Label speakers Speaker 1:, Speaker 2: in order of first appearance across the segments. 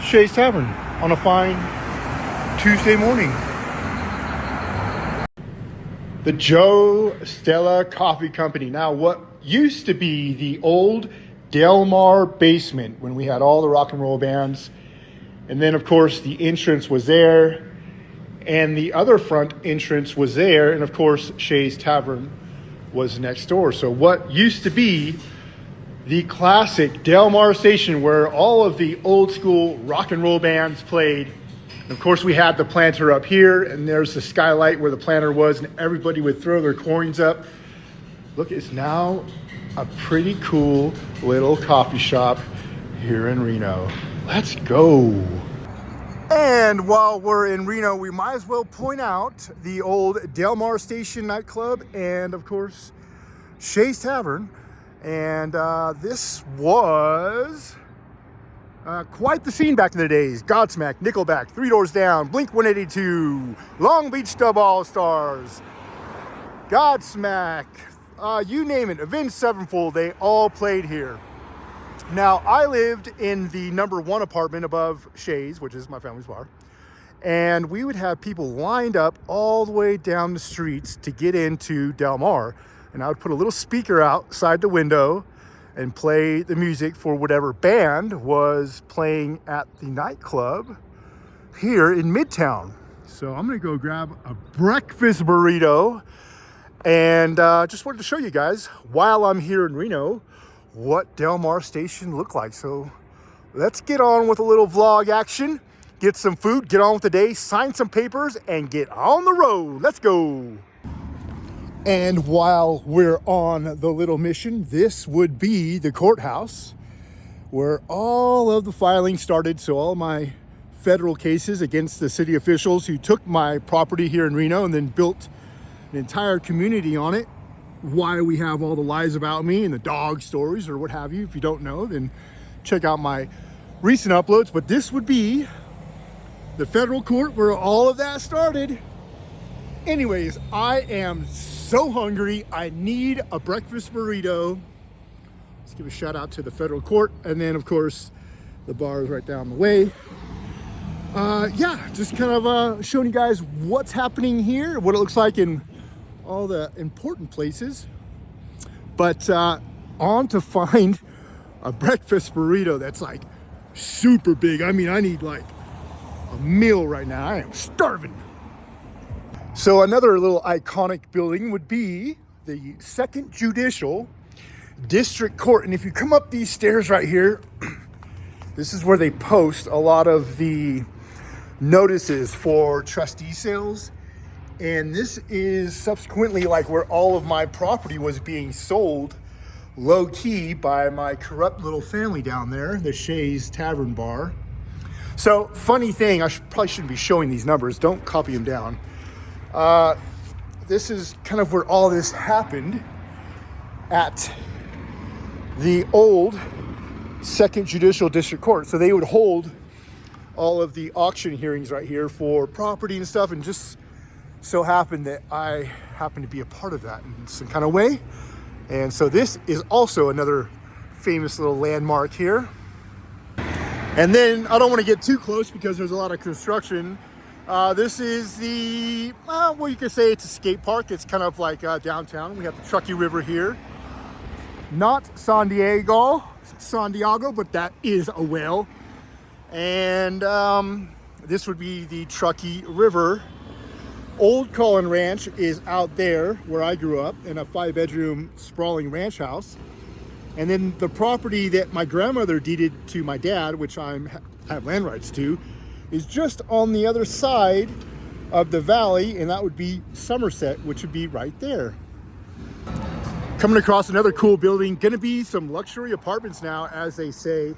Speaker 1: Shay's Tavern on a fine Tuesday morning. The Joe Stella Coffee Company. Now, what used to be the old Del Mar basement when we had all the rock and roll bands. And then, of course, the entrance was there. And the other front entrance was there. And, of course, Shay's Tavern was next door. So what used to be the classic Del Mar station where all of the old school rock and roll bands played. And of course, we had the planter up here, and there's the skylight where the planter was, and everybody would throw their coins up. Look, it's now a pretty cool little coffee shop here in Reno. Let's go. And while we're in Reno, we might as well point out the old Del Mar Station nightclub and, of course, Shay's Tavern. And this was quite the scene back in the days. Godsmack, Nickelback, Three Doors Down, Blink-182, Long Beach Dub All-Stars, Godsmack, you name it, Avenged Sevenfold, they all played here. Now, I lived in the #1 apartment above Shay's, which is my family's bar, and we would have people lined up all the way down the streets to get into Del Mar, and I would put a little speaker outside the window and play the music for whatever band was playing at the nightclub here in Midtown. So I'm gonna go grab a breakfast burrito, and just wanted to show you guys, while I'm here in Reno, what Del Mar Station looked like. So let's get on with a little vlog action, get some food, get on with the day, sign some papers, and get on the road. Let's go. And while we're on the little mission, this would be the courthouse where all of the filing started. So all my federal cases against the city officials who took my property here in Reno and then built an entire community on it. Why we have all the lies about me and the dog stories or what have you. If you don't know, then check out my recent uploads. But this would be the federal court where all of that started. Anyways, I am so hungry. I need a breakfast burrito. Let's give a shout out to the federal court. And then, of course, the bar is right down the way. Yeah, just kind of showing you guys what's happening here, what it looks like in all the important places. But on to find a breakfast burrito that's like super big. I mean, I need like a meal right now. I am starving. So another little iconic building would be the 2nd Judicial District Court. And if you come up these stairs right here, this is where they post a lot of the notices for trustee sales. And this is subsequently like where all of my property was being sold low key by my corrupt little family down there, the Shay's Tavern Bar. So funny thing, probably shouldn't be showing these numbers. Don't copy them down. This is kind of where all this happened at the old 2nd Judicial District Court. So they would hold all of the auction hearings right here for property and stuff, and just so happened that I happened to be a part of that in some kind of way. And so this is also another famous little landmark here. And then I don't want to get too close because there's a lot of construction. This is the, well, you could say it's a skate park. It's kind of like downtown. We have the Truckee River here. Not Santiago, but that is a whale. And this would be the Truckee River. Old Cullen Ranch is out there where I grew up in a 5-bedroom sprawling ranch house. And then the property that my grandmother deeded to my dad, which I have land rights to, is just on the other side of the valley, and that would be Somerset, which would be right there. Coming across another cool building, gonna be some luxury apartments now, as they say.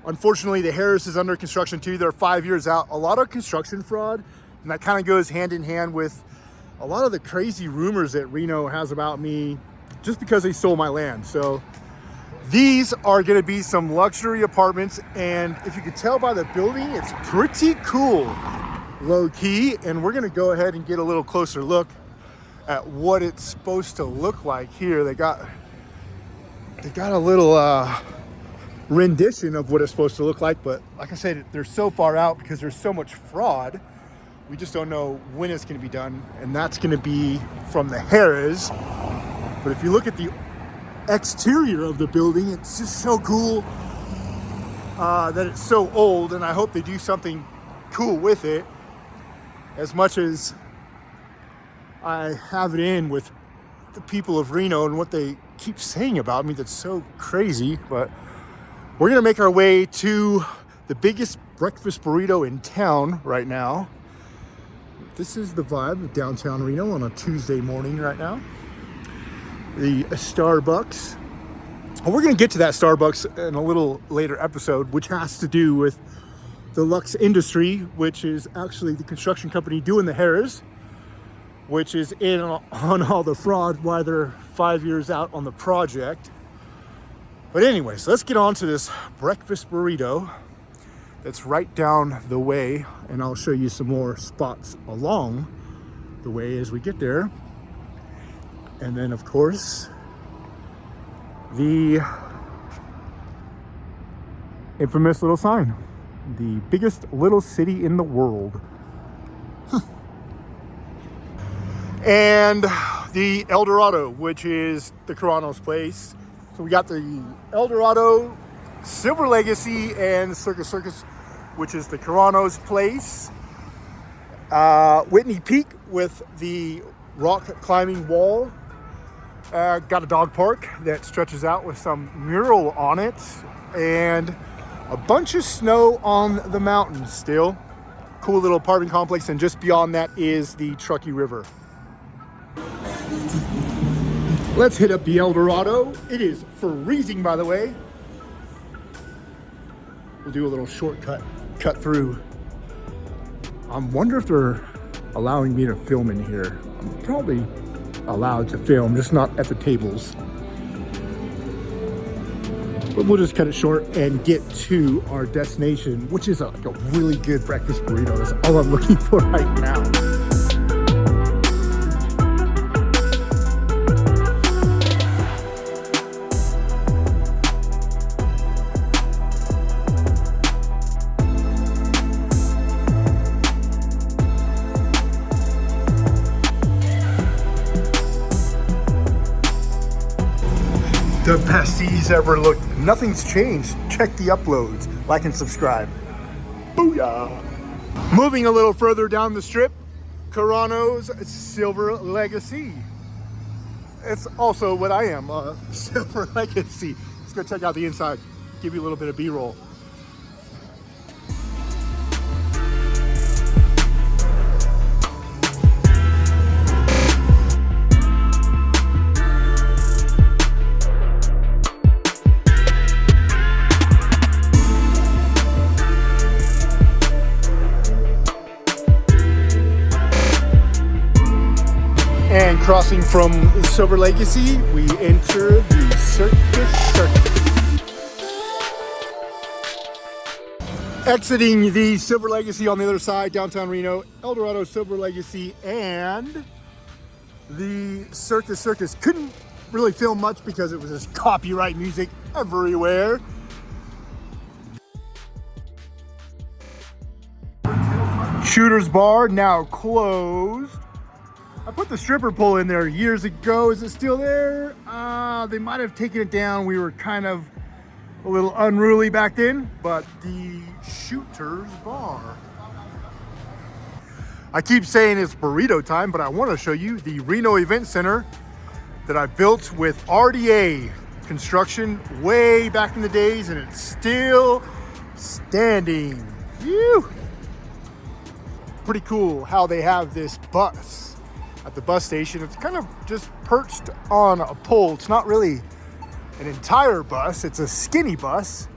Speaker 1: Unfortunately, the Harris is under construction too. They're 5 years out. A lot of construction fraud, and that kind of goes hand in hand with a lot of the crazy rumors that Reno has about me just because they stole my land. So these are going to be some luxury apartments, and if you could tell by the building, it's pretty cool, low key. And we're going to go ahead and get a little closer look at what it's supposed to look like here. They got a little rendition of what it's supposed to look like. But like I said, they're so far out because there's so much fraud. We just don't know when it's going to be done, and that's going to be from the Harrah's. But if you look at the exterior of the building, it's just so cool that it's so old, and I hope they do something cool with it. As much as I have it in with the people of Reno and what they keep saying about me, that's so crazy. But we're gonna make our way to the biggest breakfast burrito in town right now. This is the vibe of downtown Reno on a Tuesday morning right now. The Starbucks. And we're gonna get to that Starbucks in a little later episode, which has to do with the Lux Industry, which is actually the construction company doing the Harrah's, which is in on all the fraud while they're 5 years out on the project. But anyways, let's get on to this breakfast burrito that's right down the way, and I'll show you some more spots along the way as we get there. And then, of course, the infamous little sign, the biggest little city in the world. And the El Dorado, which is the Carano's place. So we got the El Dorado, Silver Legacy, and Circus Circus, which is the Carano's place. Whitney Peak with the rock climbing wall. Got a dog park that stretches out with some mural on it, and a bunch of snow on the mountains still. Cool little apartment complex, and just beyond that is the Truckee River. Let's hit up the El Dorado. It is freezing, by the way. We'll do a little shortcut, cut through. I wonder if they're allowing me to film in here. I'm probably allowed to film, just not at the tables. But we'll just cut it short and get to our destination, which is like a really good breakfast burrito. That's all I'm looking for right now. The best these ever looked. Nothing's changed. Check the uploads. Like and subscribe. Booyah! Moving a little further down the strip, Carano's Silver Legacy. It's also what I am, Silver Legacy. Let's go check out the inside. Give you a little bit of B-roll. And crossing from Silver Legacy, we enter the Circus Circus. Exiting the Silver Legacy on the other side, downtown Reno, El Dorado, Silver Legacy, and the Circus Circus. Couldn't really film much because it was just copyright music everywhere. Shooter's Bar, now closed. I put the stripper pole in there years ago. Is it still there? They might have taken it down. We were kind of a little unruly back then, but the Shooter's Bar. I keep saying it's burrito time, but I want to show you the Reno Event Center that I built with RDA construction way back in the days, and it's still standing. Phew. Pretty cool how they have this bus at the bus station. It's kind of just perched on a pole. It's not really an entire bus. It's a skinny bus,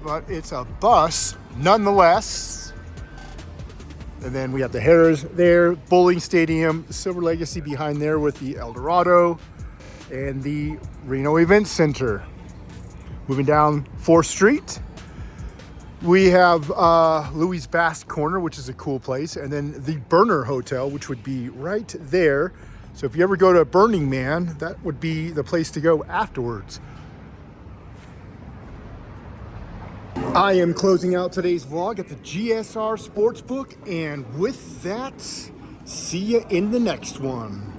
Speaker 1: but it's a bus nonetheless. And then we have the Harrah's there, bowling stadium, Silver Legacy behind there with the El Dorado and the Reno Event Center. Moving down 4th Street, we have Louis Bass Corner, which is a cool place, and then the Burner Hotel, which would be right there. So if you ever go to Burning Man, that would be the place to go afterwards. I am closing out today's vlog at the GSR Sportsbook, and with that, see you in the next one.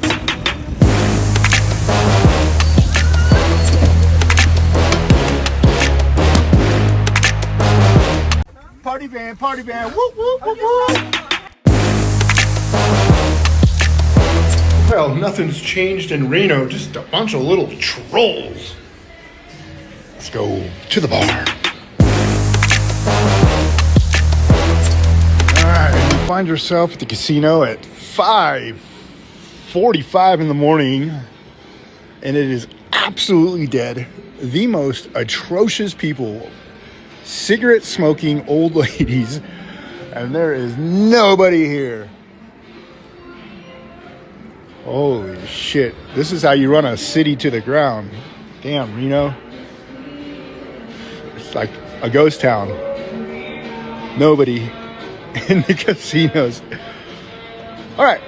Speaker 1: Party band, whoop, whoop, whoop, whoop. Well, nothing's changed in Reno, just a bunch of little trolls. Let's go to the bar. Alright, and you find yourself at the casino at 5:45 in the morning, and it is absolutely dead. The most atrocious people, cigarette smoking old ladies, and there is nobody here. Holy shit. This is how you run a city to the ground. Damn, Reno. It's like a ghost town. Nobody in the casinos. All right.